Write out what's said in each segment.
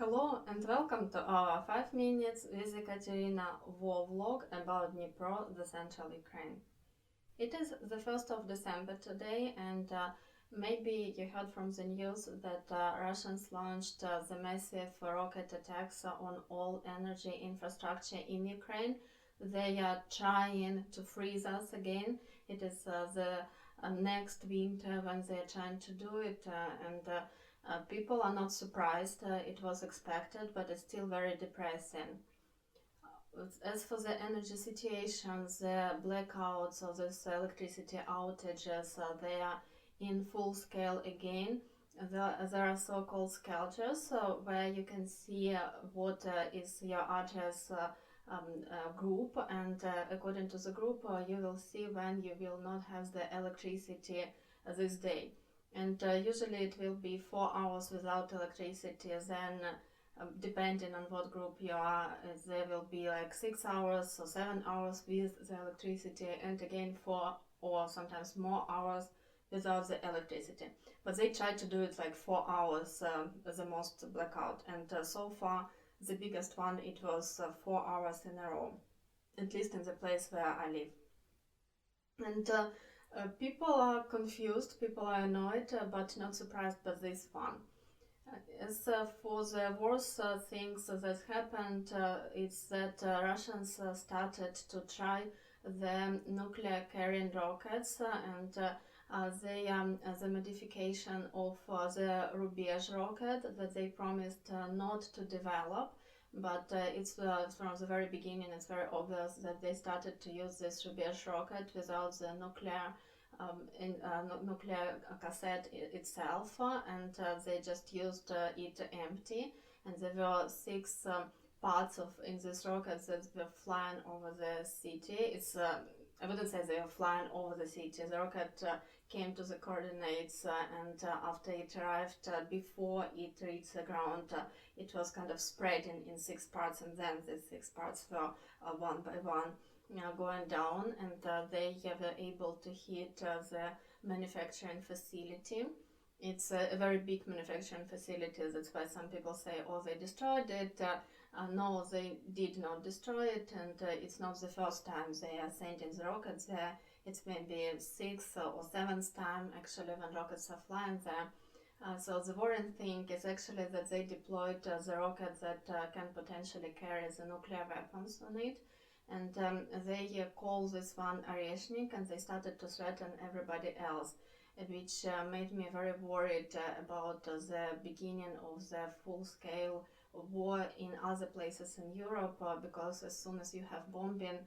Hello and welcome to our 5 minutes with Ekaterina war vlog about Dnipro, the central Ukraine. It is the 1st of December today, and maybe you heard from the news that Russians launched the massive rocket attacks on all energy infrastructure in Ukraine. They are trying to freeze us again. It is the next winter when they are trying to do it, and people are not surprised. It was expected, but it's still very depressing. As for the energy situation, the blackouts or these electricity outages, they are in full scale again. There are so-called sculptures where you can see what is your address group, and according to the group you will see when you will not have the electricity this day. And usually it will be 4 hours without electricity, then depending on what group you are, there will be like 6 hours or 7 hours with the electricity, and again 4 or sometimes more hours without the electricity. But they try to do it like 4 hours, the most blackout, and so far the biggest one, it was 4 hours in a row, at least in the place where I live. And people are confused, people are annoyed, but not surprised by this one. As for the worst things that happened, it's that Russians started to try the nuclear carrying rockets, and the modification of the Rubezh rocket that they promised not to develop. But it's from the very beginning, it's very obvious that they started to use this Rubezh rocket without the nuclear cassette itself, and they just used it empty, and there were 6 parts in this rocket that were flying over the city. I wouldn't say they were flying over the city. The rocket came to the coordinates, and after it arrived, before it reached the ground, it was kind of spread in 6 parts, and then the 6 parts were one by one going down, and they were able to hit the manufacturing facility. It's a very big manufacturing facility. That's why some people say, oh, they destroyed it. No, they did not destroy it, and it's not the first time they are sending the rockets there. It's maybe 6th or 7th time actually when rockets are flying there. So the worrying thing is actually that they deployed the rocket that can potentially carry the nuclear weapons on it, and they call this one Oreshnik, and they started to threaten everybody else, which made me very worried about the beginning of the full-scale war in other places in Europe, because as soon as you have bombing,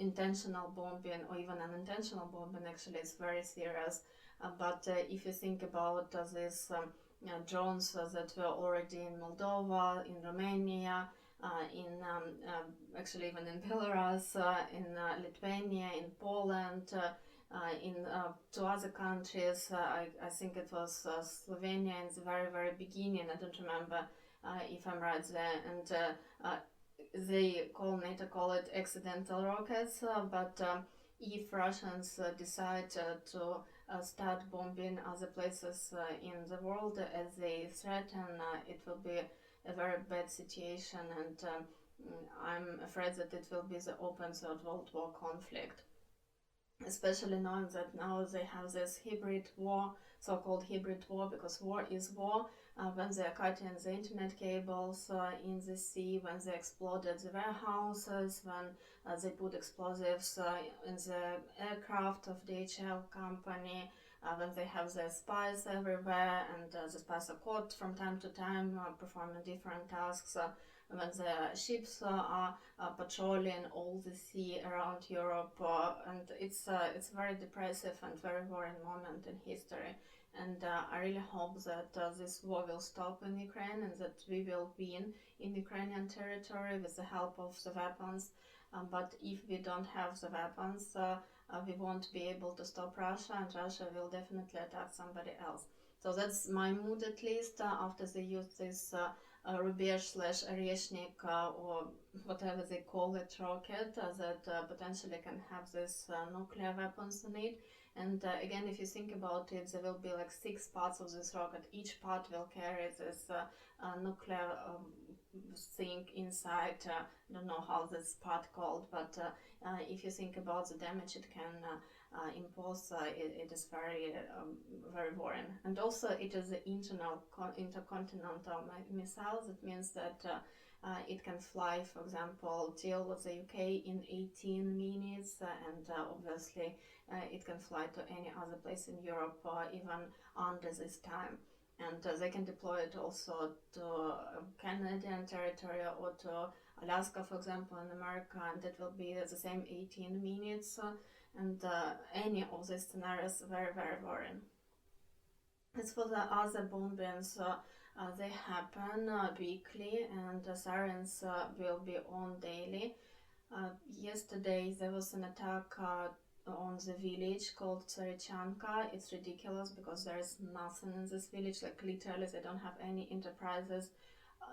intentional bombing or even unintentional bombing, actually it's very serious. But if you think about these drones that were already in Moldova, in Romania, actually even in Belarus, in Lithuania, in Poland, in 2 other countries, I think it was Slovenia in the very, very beginning, I don't remember if I'm right there, and NATO call it accidental rockets, but if Russians decide to start bombing other places in the world as they threaten, it will be a very bad situation, and I'm afraid that it will be the open Third World War conflict, especially knowing that now they have this hybrid war, so-called hybrid war, because war is war. When they are cutting the internet cables in the sea, when they exploded the warehouses, when they put explosives in the aircraft of DHL company, when they have their spies everywhere, and the spies are caught from time to time performing different tasks, when the ships are patrolling all the sea around Europe, and it's a very depressive and very worrying moment in history. And I really hope that this war will stop in Ukraine, and that we will win in Ukrainian territory with the help of the weapons. But if we don't have the weapons, we won't be able to stop Russia, and Russia will definitely attack somebody else. So that's my mood, at least, after they use this Rubezh/Oreshnik, or whatever they call it, rocket that potentially can have this nuclear weapons in it. And again, if you think about it, there will be like 6 parts of this rocket. Each part will carry this nuclear thing inside. I don't know how this part called, but if you think about the damage it can impose, it is very worrying. And also it is an intercontinental missile. That means that it can fly, for example, till the UK in 18 minutes, and obviously it can fly to any other place in Europe even under this time. And they can deploy it also to Canadian territory or to Alaska, for example, in America, and it will be the same 18 minutes. And any of these scenarios very, very worrying. As for the other bombings, they happen weekly, and sirens will be on daily. Yesterday there was an attack on the village called Tsarichanka. It's ridiculous because there is nothing in this village, like literally they don't have any enterprises,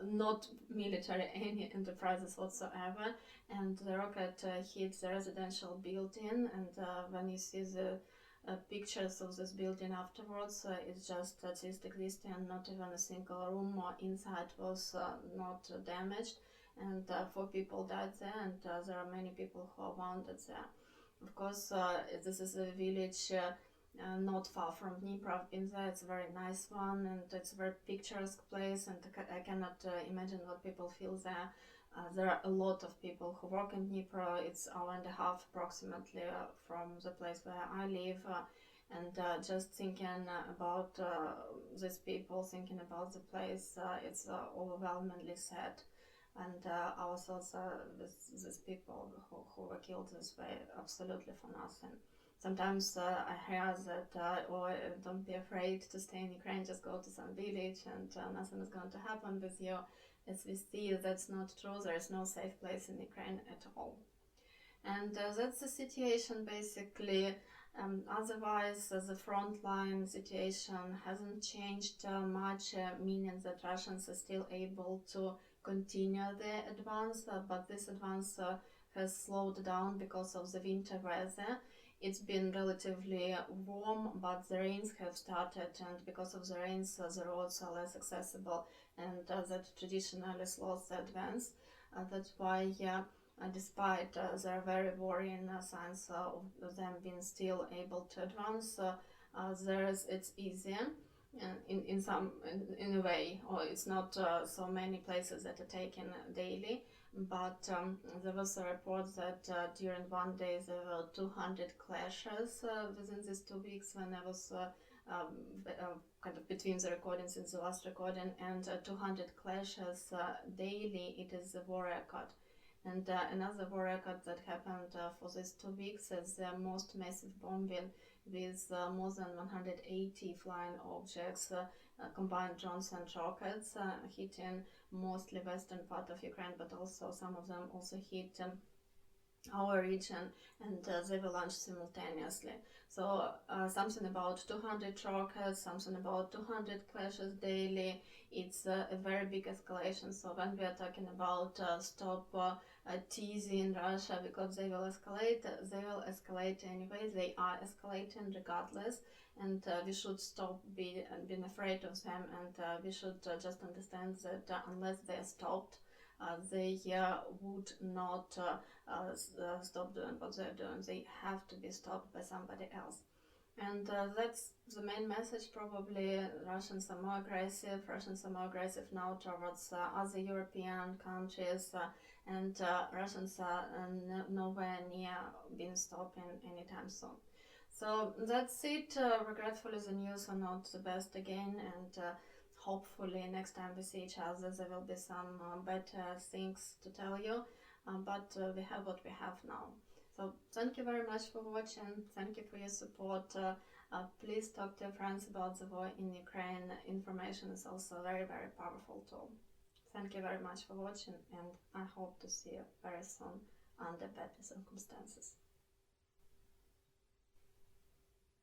not military, any enterprises whatsoever, and the rocket hit the residential building, and when you see the pictures of this building afterwards, it's just it's existing, not even a single room inside was not damaged, and 4 people died there, and there are many people who are wounded there. Of course, this is a village not far from Dnipro. I've been there. It's a very nice one, and it's a very picturesque place, and I cannot imagine what people feel there. There are a lot of people who work in Dnipro. It's an hour and a half approximately from the place where I live, and just thinking about these people, thinking about the place, it's overwhelmingly sad. And our thoughts are with these people who were killed this way, absolutely for nothing. Sometimes I hear that, don't be afraid to stay in Ukraine, just go to some village and nothing is going to happen with you. As we see, that's not true. There is no safe place in Ukraine at all. And that's the situation basically. Otherwise, the frontline situation hasn't changed much, meaning that Russians are still able to continue their advance, but this advance has slowed down because of the winter weather. It's been relatively warm, but the rains have started, and because of the rains, the roads are less accessible, and that traditionally slows the advance. That's why, despite their very worrying signs of them being still able to advance, it's easier. In a way, or it's not so many places that are taken daily, but there was a report that during one day there were 200 clashes within these 2 weeks, when I was kind of between the recordings and the last recording, and 200 clashes daily. It is a war record. And another war record that happened for these 2 weeks is the most massive bombing, with more than 180 flying objects, combined drones and rockets, hitting mostly western part of Ukraine, but also some of them also hit our region, and they were launched simultaneously. So something about 200 rockets, something about 200 clashes daily. It's a very big escalation. So when we are talking about stop teasing Russia because they will escalate anyway. They are escalating regardless, and we should stop being afraid of them, and we should just understand that unless they are stopped, they would not stop doing what they're doing. They have to be stopped by somebody else. And that's the main message. Probably Russians are more aggressive. Russians are more aggressive now towards other European countries, and Russians are nowhere near being stopped anytime soon. So that's it. Regretfully, the news are not the best again, and hopefully next time we see each other there will be some better things to tell you, but we have what we have now. So thank you very much for watching. Thank you for your support. Please talk to your friends about the war in Ukraine. Information is also a very, very powerful tool. Thank you very much for watching, and I hope to see you very soon under better circumstances.